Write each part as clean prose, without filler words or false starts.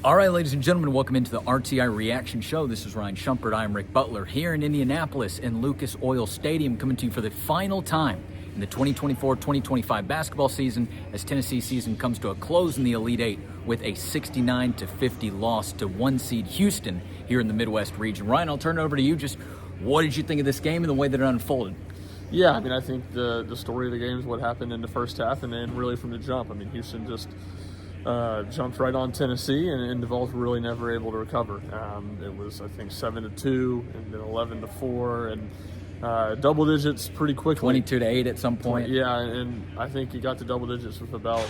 All right, ladies and gentlemen, welcome into the RTI Reaction Show. This is Ryan Shumpert. I'm Ric Butler here in Indianapolis in Lucas Oil Stadium, coming to you for the final time in the 2024-2025 basketball season as Tennessee's season comes to a close in the Elite Eight with a 69-50 loss to one seed Houston here in the Midwest region. Ryan, I'll turn it over to you. Just what did you think of this game and the way that it unfolded? Yeah, I mean, I think the story of the game is what happened in the first half, and then really from the jump. I mean, Houston just jumped right on Tennessee, and the Vols were really never able to recover. It was, I think, 7-2, and then 11-4, and double digits pretty quickly. 22-8 at some point. Yeah, and I think he got to double digits with about,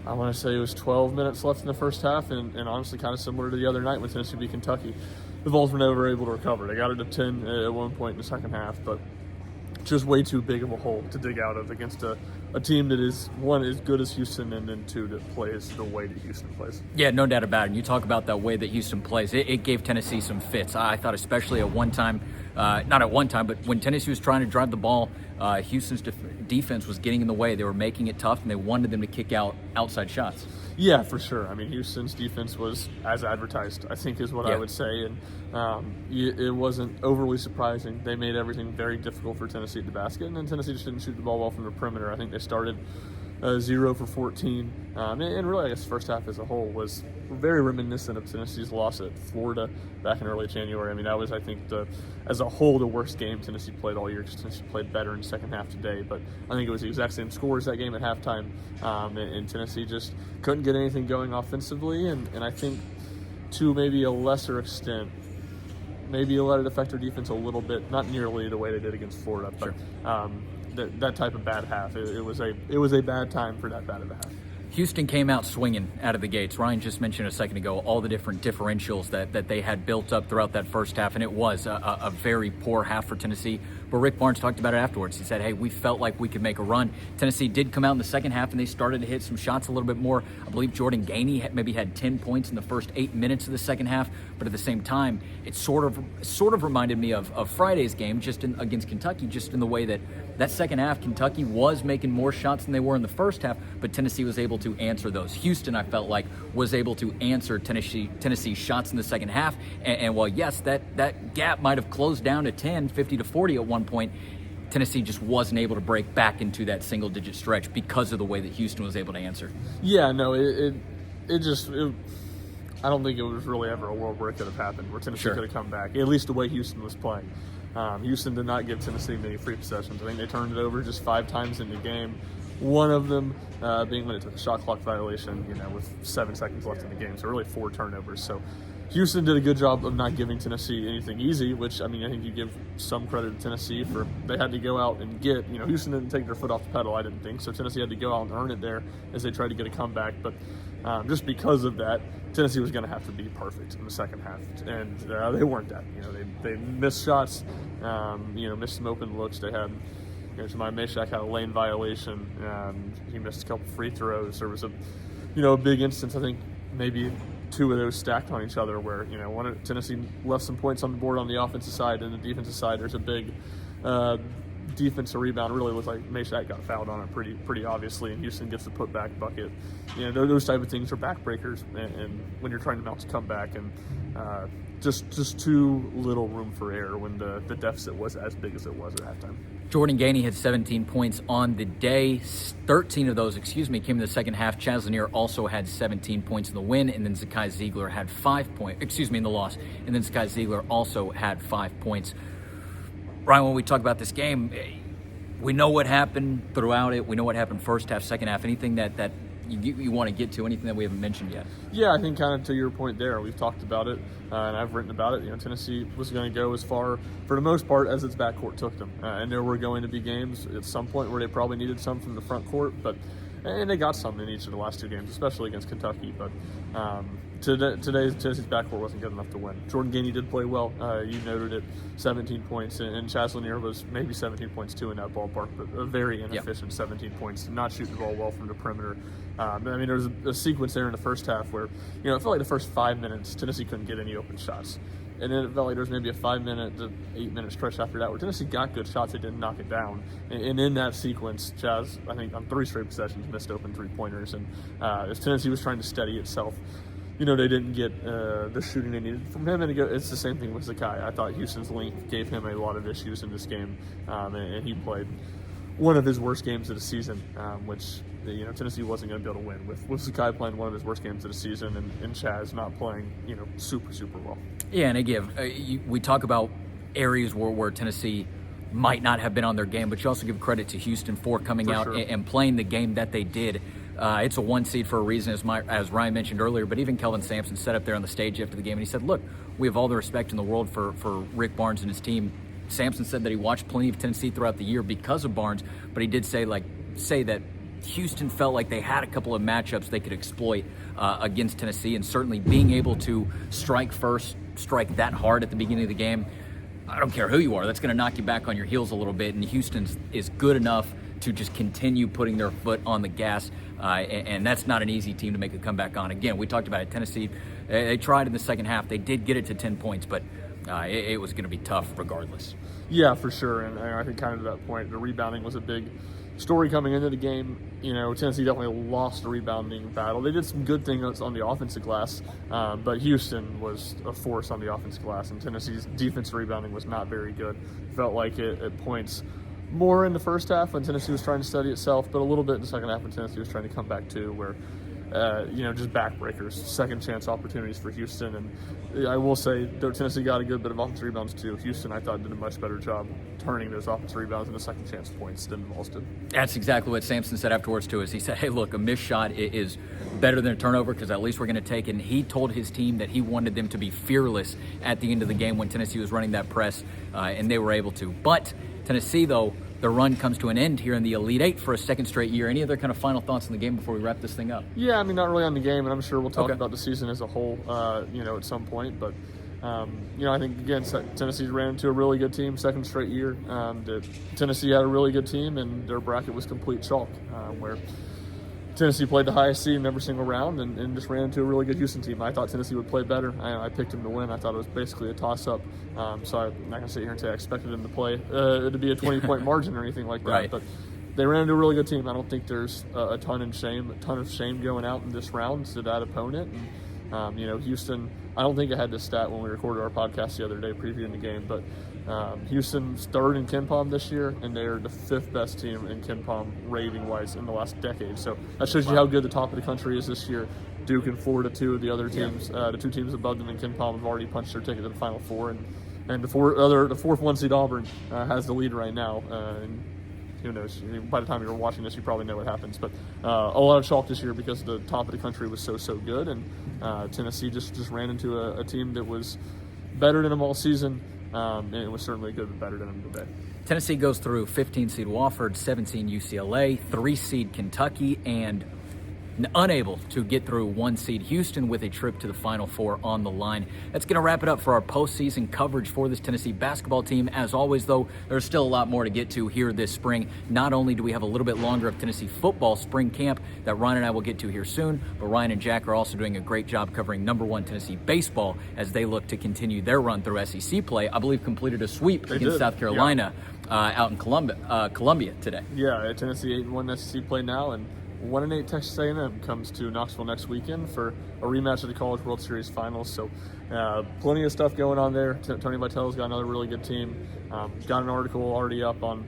I want to say it was 12 minutes left in the first half, and honestly kind of similar to the other night when Tennessee beat Kentucky. The Vols were never able to recover. They got it to 10 at one point in the second half, but just way too big of a hole to dig out of against a team that is, one, as good as Houston, and then two, that plays the way that Houston plays. Yeah, no doubt about it. And you talk about that way that Houston plays. It gave Tennessee some fits. I thought especially at one time, not at one time, but when Tennessee was trying to drive the ball, Houston's defense was getting in the way. They were making it tough, and they wanted them to kick out outside shots. Yeah, for sure. I mean, Houston's defense was as advertised, I think, is what I would say. And it wasn't overly surprising. They made everything very difficult for Tennessee at the basket, and then Tennessee just didn't shoot the ball well from the perimeter. I think they started 0 for 14. And really, I guess the first half as a whole was very reminiscent of Tennessee's loss at Florida back in early January. I mean, that was, I think, as a whole, the worst game Tennessee played all year, because Tennessee played better in the second half today. But I think it was the exact same score as that game at halftime. And Tennessee just couldn't get anything going offensively. And I think, to maybe a lesser extent, maybe let it affect their defense a little bit, not nearly the way they did against Florida, but that type of bad half. It was a bad time for that bad of a half. Houston came out swinging out of the gates. Ryan just mentioned a second ago all the different differentials that they had built up throughout that first half, and it was a very poor half for Tennessee. But Rick Barnes talked about it afterwards. He said, hey, we felt like we could make a run. Tennessee did come out in the second half, and they started to hit some shots a little bit more. I believe Jordan Gainey maybe had 10 points in the first 8 minutes of the second half, but at the same time, it sort of reminded me of Friday's game against Kentucky, just in the way that second half, Kentucky was making more shots than they were in the first half, but Tennessee was able to answer those. Houston, I felt like, was able to answer Tennessee's shots in the second half, and while, yes, that gap might have closed down to 10, 50-40 at one point, Tennessee just wasn't able to break back into that single-digit stretch because of the way that Houston was able to answer. Yeah, no, I don't think it was really ever a world where it could have happened, where Tennessee could have come back, at least the way Houston was playing. Houston did not give Tennessee many free possessions. I think they turned it over just 5 times in the game. One of them being when it took a shot clock violation, with 7 seconds left in the game. So really 4 turnovers. So Houston did a good job of not giving Tennessee anything easy, which, I mean, I think you give some credit to Tennessee for they had to go out and get, Houston didn't take their foot off the pedal, I didn't think. So Tennessee had to go out and earn it there as they tried to get a comeback. But just because of that, Tennessee was going to have to be perfect in the second half. And they weren't that. They missed shots, missed some open looks. They had, Jemai Meshack had a lane violation. He missed a couple free throws. There was a big instance, I think, maybe 2 of those stacked on each other where, Tennessee left some points on the board on the offensive side, and the defensive side, there's a big defensive rebound. Really looked like Meshack got fouled on it pretty obviously, and Houston gets the putback bucket. Those type of things are backbreakers, and when you're trying to mount a comeback, and just too little room for error when the deficit was as big as it was at halftime. Jordan Gainey had 17 points on the day. 13 of those, came in the second half. Chaz Lanier also had 17 points in the win, and then Zakai Ziegler had 5 points, in the loss. And then Zakai Ziegler also had 5 points. Ryan, when we talk about this game, we know what happened throughout it. We know what happened first half, second half. Anything that you want to get to, anything that we haven't mentioned yet? Yeah, I think kind of to your point there, we've talked about it, and I've written about it. Tennessee was going to go as far, for the most part, as its backcourt took them. And there were going to be games at some point where they probably needed some from the front court, and they got some in each of the last 2 games, especially against Kentucky. But Tennessee's backcourt wasn't good enough to win. Jordan Gainey did play well. You noted it, 17 points, and Chaz Lanier was maybe 17 points too in that ballpark, but a very inefficient 17 points, not shooting the ball well from the perimeter. There was a sequence there in the first half where, it felt like the first 5 minutes, Tennessee couldn't get any open shots. And then it felt like there was maybe a 5-minute to 8-minute stretch after that where Tennessee got good shots, they didn't knock it down. And in that sequence, Chaz, I think on 3 straight possessions, missed open 3-pointers. And as Tennessee was trying to steady itself, they didn't get the shooting they needed from him. And it's the same thing with Zakai. I thought Houston's length gave him a lot of issues in this game, and he played one of his worst games of the season, which Tennessee wasn't going to be able to win with Zakai playing one of his worst games of the season and Chaz not playing super well. Yeah, and again, we talk about areas where Tennessee might not have been on their game, but you also give credit to Houston for coming out and playing the game that they did. It's a 1 seed for a reason, as Ryan mentioned earlier, but even Kelvin Sampson sat up there on the stage after the game and he said, look, we have all the respect in the world for Rick Barnes and his team. Sampson said that he watched plenty of Tennessee throughout the year because of Barnes, but he did say that Houston felt like they had a couple of matchups they could exploit against Tennessee, and certainly being able to strike that hard at the beginning of the game, I don't care who you are, that's going to knock you back on your heels a little bit, and Houston is good enough to just continue putting their foot on the gas, and that's not an easy team to make a comeback on. Again, we talked about it. Tennessee, they tried in the second half. They did get it to 10 points, but it was going to be tough regardless. Yeah, for sure, and I think kind of to that point, the rebounding was a big story coming into the game. Tennessee definitely lost the rebounding battle. They did some good things on the offensive glass, but Houston was a force on the offensive glass, and Tennessee's defensive rebounding was not very good. Felt like it at points more in the first half when Tennessee was trying to steady itself, but a little bit in the second half when Tennessee was trying to come back too, where just backbreakers, second chance opportunities for Houston. And I will say, though Tennessee got a good bit of offensive rebounds too, Houston, I thought, did a much better job turning those offensive rebounds into second chance points than Vols did. That's exactly what Sampson said afterwards too. Is he said, hey, look, a missed shot is better than a turnover because at least we're going to take it. And he told his team that he wanted them to be fearless at the end of the game when Tennessee was running that press, and they were able to. But Tennessee, though, the run comes to an end here in the Elite Eight for a second straight year. Any other kind of final thoughts on the game before we wrap this thing up? Yeah, I mean, not really on the game, and I'm sure we'll talk about the season as a whole, at some point. But, I think, again, Tennessee ran into a really good team, second straight year. Tennessee had a really good team, and their bracket was complete chalk, where Tennessee played the highest seed in every single round and just ran into a really good Houston team. I thought Tennessee would play better. I picked them to win. I thought it was basically a toss-up. So I'm not going to sit here and say I expected them to play to be a 20-point margin or anything like that. Right. But they ran into a really good team. I don't think there's a ton of shame going out in this round to that opponent. And, Houston, I don't think I had this stat when we recorded our podcast the other day previewing the game, but Houston's third in KenPom this year, and they're the fifth best team in KenPom rating-wise in the last decade. So that shows you how good the top of the country is this year. Duke and Florida, two of the other teams, the two teams above them in KenPom have already punched their ticket to the Final Four, and the fourth one seed Auburn has the lead right now. And who knows? By the time you're watching this, you probably know what happens. But a lot of chalk this year because the top of the country was so good, and Tennessee just ran into a team that was better than them all season. And it was certainly good, but better than them today. Tennessee goes through 15-seed Wofford, 17 UCLA, 3-seed Kentucky, and unable to get through 1-seed Houston with a trip to the Final Four on the line. That's going to wrap it up for our postseason coverage for this Tennessee basketball team. As always, though, there's still a lot more to get to here this spring. Not only do we have a little bit longer of Tennessee football spring camp that Ryan and I will get to here soon, but Ryan and Jack are also doing a great job covering #1 Tennessee baseball as they look to continue their run through SEC play. I believe completed a sweep against South Carolina out in Columbia today. Yeah, Tennessee 8-1 SEC play now, and 1-8 Texas A&M comes to Knoxville next weekend for a rematch of the College World Series Finals. So plenty of stuff going on there. Tony Vitello's got another really good team. Got an article already up on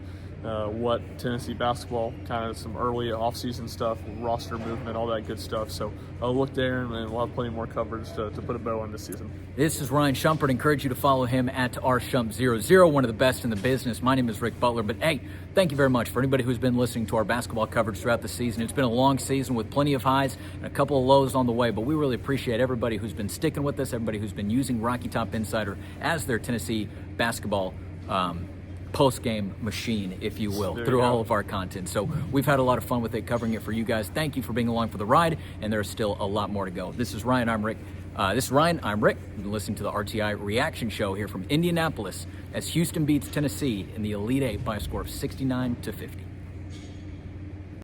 what Tennessee basketball, kind of some early offseason stuff, roster movement, all that good stuff. So I'll look there, and we'll have plenty more coverage to put a bow on this season. This is Ryan Shumpert. Encourage you to follow him at rshump00, one of the best in the business. My name is Rick Butler. But hey, thank you very much for anybody who's been listening to our basketball coverage throughout the season. It's been a long season with plenty of highs and a couple of lows on the way, but we really appreciate everybody who's been sticking with us, everybody who's been using Rocky Top Insider as their Tennessee basketball post-game machine, if you will, through all of our content. So we've had a lot of fun with it, covering it for you guys. Thank you for being along for the ride, and there's still a lot more to go. This is Ryan, I'm Rick. I'm Rick. You've been listening to the RTI reaction show here from Indianapolis as Houston beats Tennessee in the Elite Eight by a score of 69-50.